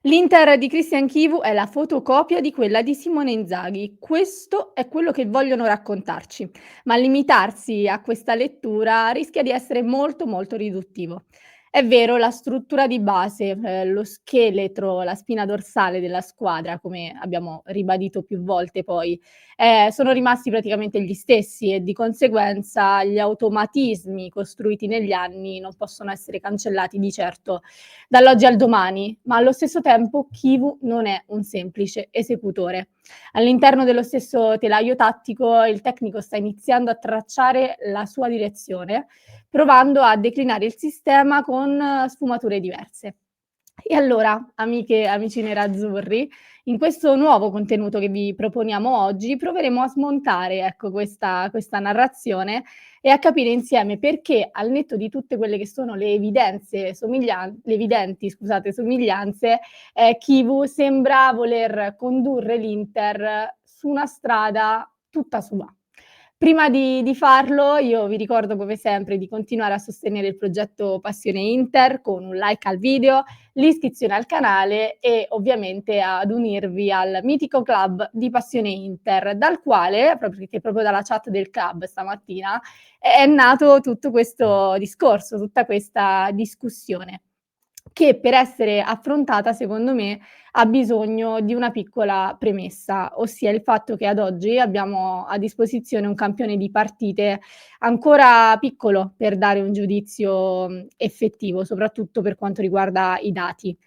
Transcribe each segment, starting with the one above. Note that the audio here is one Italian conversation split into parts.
L'Inter di Christian Chivu è la fotocopia di quella di Simone Inzaghi. Questo è quello che vogliono raccontarci, ma limitarsi a questa lettura rischia di essere molto, molto riduttivo. È vero, la struttura di base, lo scheletro, la spina dorsale della squadra, come abbiamo ribadito più volte poi, sono rimasti praticamente gli stessi e di conseguenza gli automatismi costruiti negli anni non possono essere cancellati di certo dall'oggi al domani, ma allo stesso tempo Kivu non è un semplice esecutore. All'interno dello stesso telaio tattico il tecnico sta iniziando a tracciare la sua direzione, provando a declinare il sistema con sfumature diverse. E allora, amiche e amici nerazzurri, in questo nuovo contenuto che vi proponiamo oggi, proveremo a smontare, ecco, questa narrazione e a capire insieme perché, al netto di tutte quelle che sono le evidenti, scusate, somiglianze, Kivu sembra voler condurre l'Inter su una strada tutta sua. Prima di farlo, io vi ricordo come sempre di continuare a sostenere il progetto Passione Inter con un like al video, l'iscrizione al canale e ovviamente ad unirvi al mitico club di Passione Inter, dal quale, proprio dalla chat del club stamattina, è nato tutto questo discorso, tutta questa discussione, che per essere affrontata, secondo me, ha bisogno di una piccola premessa, ossia il fatto che ad oggi abbiamo a disposizione un campione di partite ancora piccolo per dare un giudizio, effettivo, soprattutto per quanto riguarda i dati.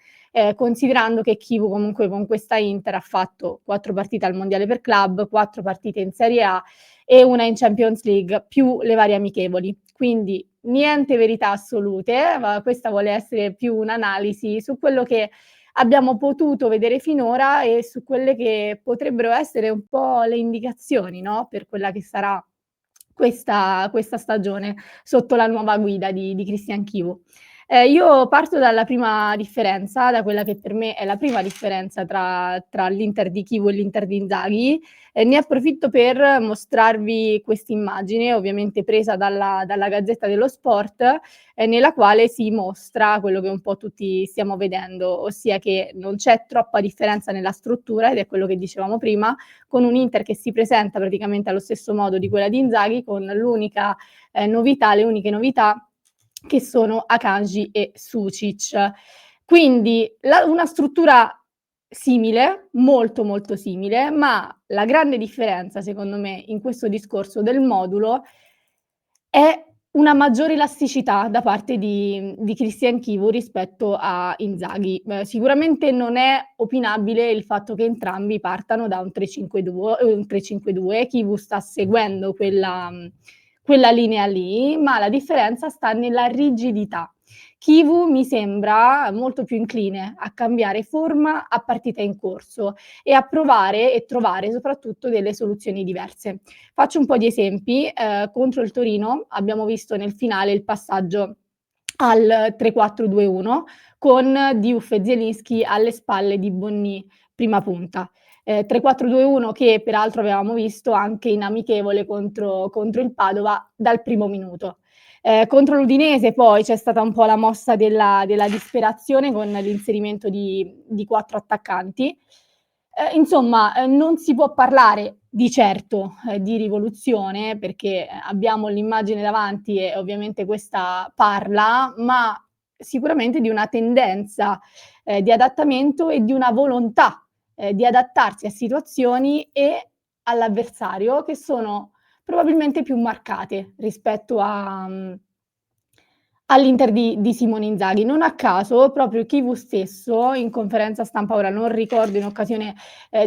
Considerando che Chivu comunque con questa Inter ha fatto 4 partite al mondiale per club, 4 partite in Serie A e una in Champions League, più le varie amichevoli. Quindi niente verità assolute, ma questa vuole essere più un'analisi su quello che abbiamo potuto vedere finora e su quelle che potrebbero essere un po' le indicazioni, no, per quella che sarà questa stagione sotto la nuova guida di Christian Chivu. Io parto dalla prima differenza, da quella che per me è la prima differenza tra l'Inter di Chivu e l'Inter di Inzaghi, e ne approfitto per mostrarvi quest'immagine, ovviamente presa dalla Gazzetta dello Sport, nella quale si mostra quello che un po' tutti stiamo vedendo, ossia che non c'è troppa differenza nella struttura, ed è quello che dicevamo prima, con un Inter che si presenta praticamente allo stesso modo di quella di Inzaghi, con le uniche novità che sono Akanji e Sucic. Quindi una struttura simile, molto, molto simile, ma la grande differenza secondo me in questo discorso del modulo è una maggiore elasticità da parte di Christian Chivu rispetto a Inzaghi. Sicuramente non è opinabile il fatto che entrambi partano da un 3-5-2, Chivu sta seguendo quella linea lì, ma la differenza sta nella rigidità. Chivu mi sembra molto più incline a cambiare forma a partita in corso e a provare e trovare soprattutto delle soluzioni diverse. Faccio un po' di esempi. Contro il Torino abbiamo visto nel finale il passaggio al 3-4-2-1 con Diouf e Zielinski alle spalle di Bonni prima punta. 3-4-2-1 che peraltro avevamo visto anche in amichevole contro il Padova dal primo minuto. Contro l'Udinese poi c'è stata un po' la mossa della disperazione con l'inserimento di 4 attaccanti. Insomma, non si può parlare di certo, di rivoluzione perché, abbiamo l'immagine davanti e ovviamente questa parla, ma sicuramente di una tendenza, di adattamento e di una volontà, di adattarsi a situazioni e all'avversario che sono probabilmente più marcate rispetto all'Inter di Simone Inzaghi. Non a caso proprio Chivu stesso in conferenza stampa, ora non ricordo in occasione,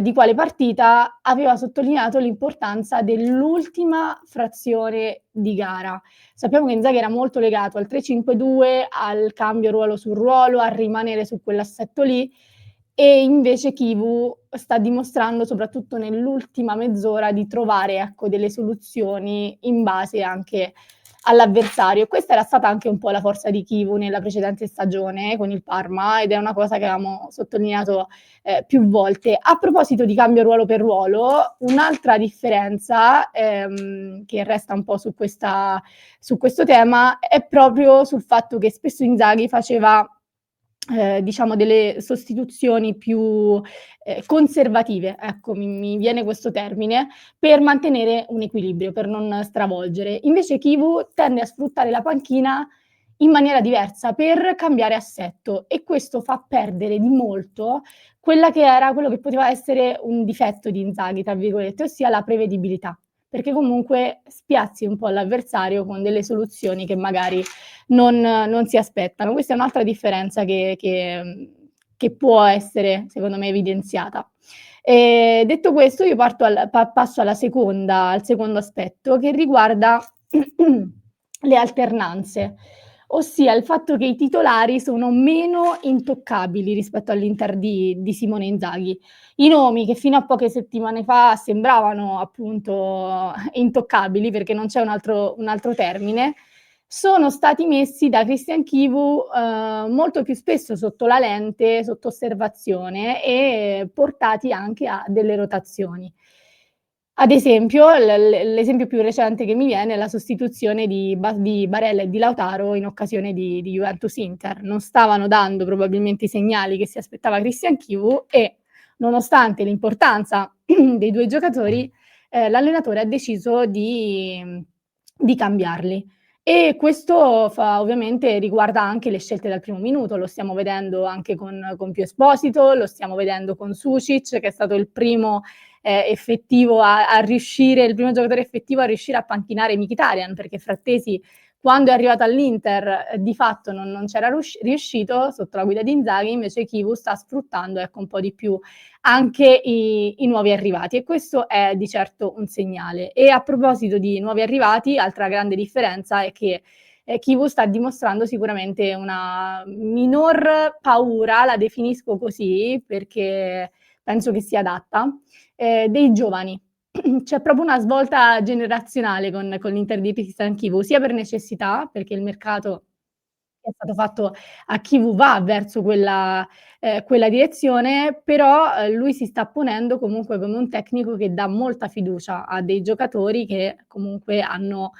di quale partita, aveva sottolineato l'importanza dell'ultima frazione di gara. Sappiamo che Inzaghi era molto legato al 3-5-2, al cambio ruolo su ruolo, a rimanere su quell'assetto lì e invece Chivu sta dimostrando, soprattutto nell'ultima mezz'ora, di trovare, ecco, delle soluzioni in base anche all'avversario. Questa era stata anche un po' la forza di Chivu nella precedente stagione con il Parma ed è una cosa che avevamo sottolineato più volte. A proposito di cambio ruolo per ruolo, un'altra differenza che resta un po' su questo tema è proprio sul fatto che spesso Inzaghi faceva diciamo delle sostituzioni più, conservative, ecco, mi viene questo termine, per mantenere un equilibrio, per non stravolgere. Invece Kivu tende a sfruttare la panchina in maniera diversa, per cambiare assetto e questo fa perdere di molto quella che era quello che poteva essere un "difetto" di Inzaghi, tra virgolette, ossia la prevedibilità, perché comunque spiazzi un po' l'avversario con delle soluzioni che magari non si aspettano. Questa è un'altra differenza che può essere, secondo me, evidenziata. Detto questo io parto passo alla seconda al secondo aspetto che riguarda le alternanze, ossia il fatto che i titolari sono meno intoccabili rispetto all'Inter di Simone Inzaghi. I nomi che fino a poche settimane fa sembravano appunto intoccabili, perché non c'è un altro termine, sono stati messi da Christian Chivu, molto più spesso sotto la lente, sotto osservazione e portati anche a delle rotazioni. Ad esempio, l'esempio più recente che mi viene è la sostituzione di Barella e di Lautaro in occasione di Juventus-Inter. Non stavano dando probabilmente i segnali che si aspettava Christian Chivu e, nonostante l'importanza dei 2 giocatori, l'allenatore ha deciso di cambiarli. E questo fa ovviamente riguarda anche le scelte dal primo minuto, lo stiamo vedendo anche con Pio Esposito, lo stiamo vedendo con Sušić, che è stato il primo effettivo a riuscire il primo giocatore effettivo a riuscire a panchinare Mkhitaryan, perché Frattesi quando è arrivato all'Inter di fatto non c'era riuscito sotto la guida di Inzaghi, invece Chivu sta sfruttando, ecco, un po' di più anche i nuovi arrivati e questo è di certo un segnale. E a proposito di nuovi arrivati, altra grande differenza è che Chivu sta dimostrando sicuramente una minor paura, la definisco così perché penso che sia adatta, dei giovani. C'è proprio una svolta generazionale con l'Inter di Christian Chivu, sia per necessità, perché il mercato che è stato fatto a Chivu va verso quella direzione, però, lui si sta ponendo comunque come un tecnico che dà molta fiducia a dei giocatori che comunque hanno,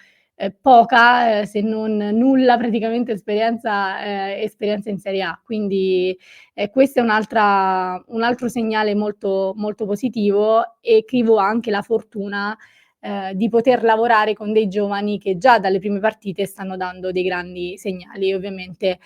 poca, se non nulla praticamente esperienza in Serie A. Quindi, questo è un altro segnale molto molto positivo e Chivu ha anche la fortuna di poter lavorare con dei giovani che già dalle prime partite stanno dando dei grandi segnali. Ovviamente,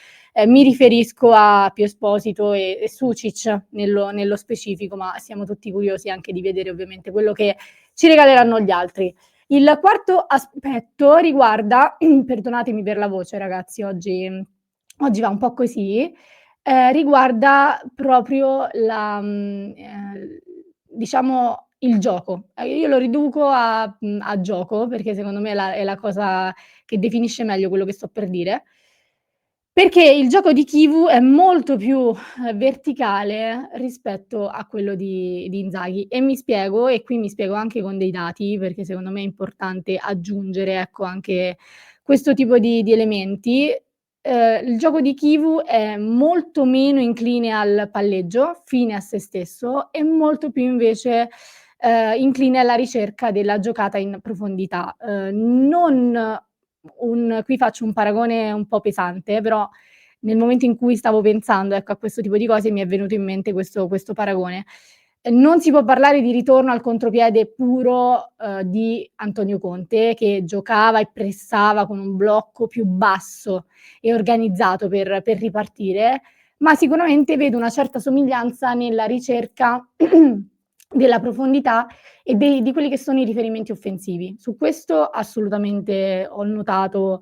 mi riferisco a Pio Esposito e Sučić nello specifico, ma siamo tutti curiosi anche di vedere ovviamente quello che ci regaleranno gli altri. Il quarto aspetto riguarda perdonatemi per la voce ragazzi, oggi va un po' così, riguarda proprio diciamo il gioco. Io lo riduco a gioco, perché secondo me è la cosa che definisce meglio quello che sto per dire, perché il gioco di Kivu è molto più, verticale rispetto a quello di Inzaghi e mi spiego, e qui mi spiego anche con dei dati, perché secondo me è importante aggiungere, ecco, anche questo tipo di elementi. Il gioco di Kivu è molto meno incline al palleggio, fine a sé stesso, e molto più invece, incline alla ricerca della giocata in profondità. Non un qui faccio un paragone un po' pesante, però nel momento in cui stavo pensando, ecco, a questo tipo di cose mi è venuto in mente questo paragone. Non si può parlare di ritorno al contropiede puro, di Antonio Conte, che giocava e pressava con un blocco più basso e organizzato per ripartire, ma sicuramente vedo una certa somiglianza nella ricerca della profondità e di quelli che sono i riferimenti offensivi. Su questo assolutamente ho notato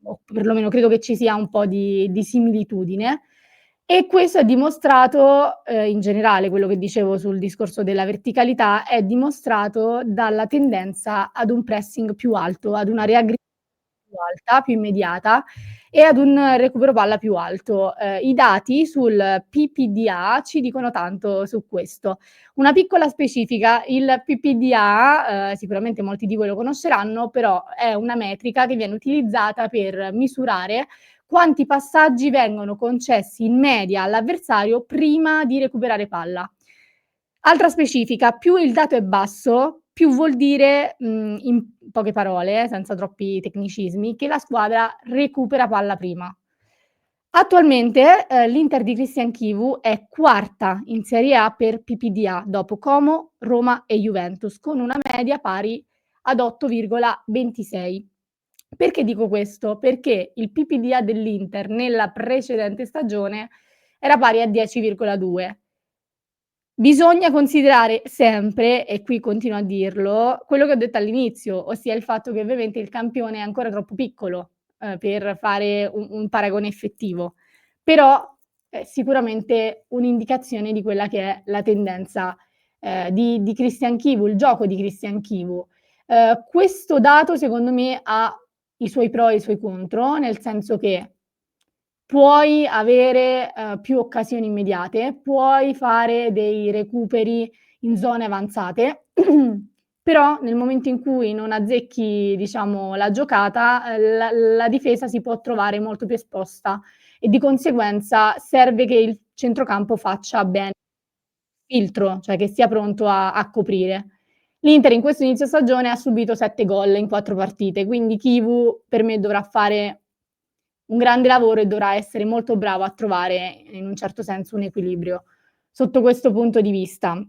o perlomeno credo che ci sia un po' di similitudine e questo è dimostrato, in generale quello che dicevo sul discorso della verticalità, è dimostrato dalla tendenza ad un pressing più alto, ad una più alta, più immediata e ad un recupero palla più alto. I dati sul PPDA ci dicono tanto su questo. Una piccola specifica, il PPDA, sicuramente molti di voi lo conosceranno, però è una metrica che viene utilizzata per misurare quanti passaggi vengono concessi in media all'avversario prima di recuperare palla. Altra specifica, più il dato è basso, più vuol dire, in poche parole, senza troppi tecnicismi, che la squadra recupera palla prima. Attualmente, l'Inter di Christian Chivu è quarta in Serie A per PPDA, dopo Como, Roma e Juventus, con una media pari ad 8,26. Perché dico questo? Perché il PPDA dell'Inter nella precedente stagione era pari a 10,2. Bisogna considerare sempre, e qui continuo a dirlo, quello che ho detto all'inizio, ossia il fatto che ovviamente il campione è ancora troppo piccolo, per fare un paragone effettivo. Però è sicuramente un'indicazione di quella che è la tendenza, di Christian Chivu, il gioco di Christian Chivu. Questo dato secondo me ha i suoi pro e i suoi contro, nel senso che puoi avere, più occasioni immediate, puoi fare dei recuperi in zone avanzate, però nel momento in cui non azzecchi, diciamo, la giocata, la difesa si può trovare molto più esposta e di conseguenza serve che il centrocampo faccia bene filtro, cioè che sia pronto a coprire. L'Inter in questo inizio stagione ha subito 7 gol in 4 partite, quindi Chivu per me dovrà fare un grande lavoro e dovrà essere molto bravo a trovare, in un certo senso, un equilibrio sotto questo punto di vista.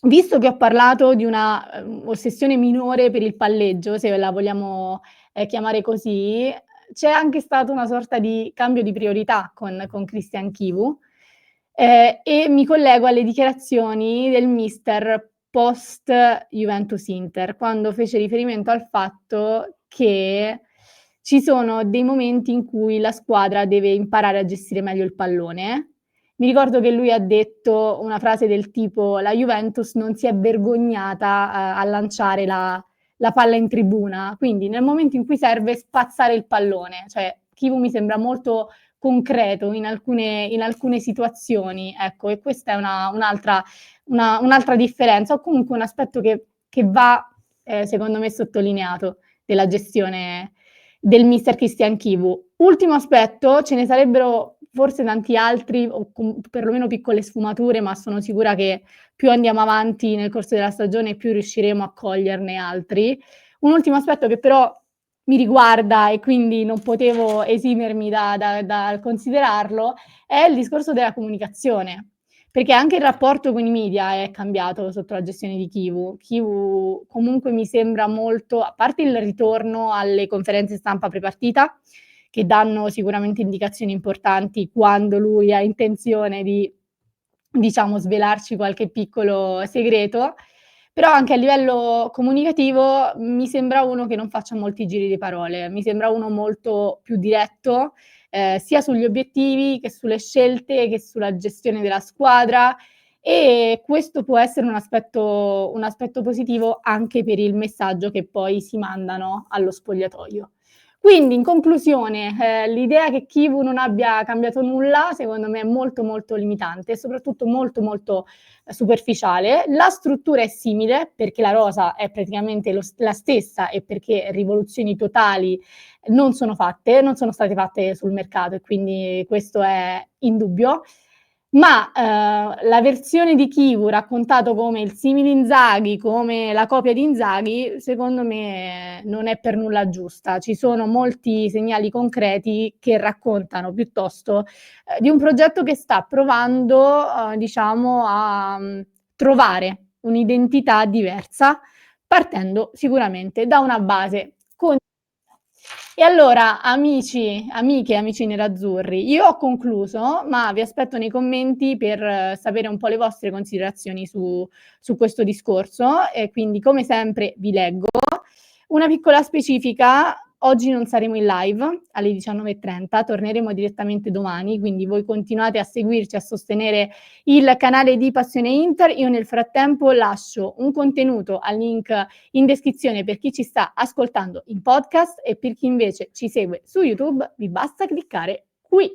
Visto che ho parlato di una, ossessione minore per il palleggio, se la vogliamo, chiamare così, c'è anche stato una sorta di cambio di priorità con Christian Chivu, e mi collego alle dichiarazioni del mister post Juventus Inter, quando fece riferimento al fatto che ci sono dei momenti in cui la squadra deve imparare a gestire meglio il pallone. Mi ricordo che lui ha detto una frase del tipo: "La Juventus non si è vergognata a lanciare la palla in tribuna". Quindi nel momento in cui serve spazzare il pallone, cioè Chivu mi sembra molto concreto in alcune situazioni, ecco, e questa è un'altra differenza o comunque un aspetto che va, secondo me sottolineato della gestione del mister Christian Chivu. Ultimo aspetto, ce ne sarebbero forse tanti altri o perlomeno piccole sfumature, ma sono sicura che più andiamo avanti nel corso della stagione più riusciremo a coglierne altri. Un ultimo aspetto che però mi riguarda e quindi non potevo esimermi dal considerarlo, è il discorso della comunicazione, perché anche il rapporto con i media è cambiato sotto la gestione di Chivu. Chivu comunque mi sembra molto, a parte il ritorno alle conferenze stampa pre-partita, che danno sicuramente indicazioni importanti quando lui ha intenzione di, diciamo, svelarci qualche piccolo segreto, però anche a livello comunicativo mi sembra uno che non faccia molti giri di parole, mi sembra uno molto più diretto, sia sugli obiettivi che sulle scelte, che sulla gestione della squadra e questo può essere un aspetto positivo anche per il messaggio che poi si mandano allo spogliatoio. Quindi in conclusione, l'idea che Chivu non abbia cambiato nulla secondo me è molto, molto limitante e soprattutto molto, molto superficiale. La struttura è simile perché la rosa è praticamente la stessa e perché rivoluzioni totali non sono state fatte sul mercato e quindi questo è indubbio. Ma, la versione di Chivu raccontato come il simile Inzaghi, come la copia di Inzaghi, secondo me non è per nulla giusta. Ci sono molti segnali concreti che raccontano piuttosto, di un progetto che sta provando, diciamo a, trovare un'identità diversa, partendo sicuramente da una base con e allora amici, amiche e amici nerazzurri, io ho concluso, ma vi aspetto nei commenti per sapere un po' le vostre considerazioni su questo discorso e quindi come sempre vi leggo. Una piccola specifica: oggi non saremo in live alle 19:30, torneremo direttamente domani, quindi voi continuate a seguirci, a sostenere il canale di Passione Inter. Io nel frattempo lascio un contenuto al link in descrizione per chi ci sta ascoltando in podcast e per chi invece ci segue su YouTube vi basta cliccare qui.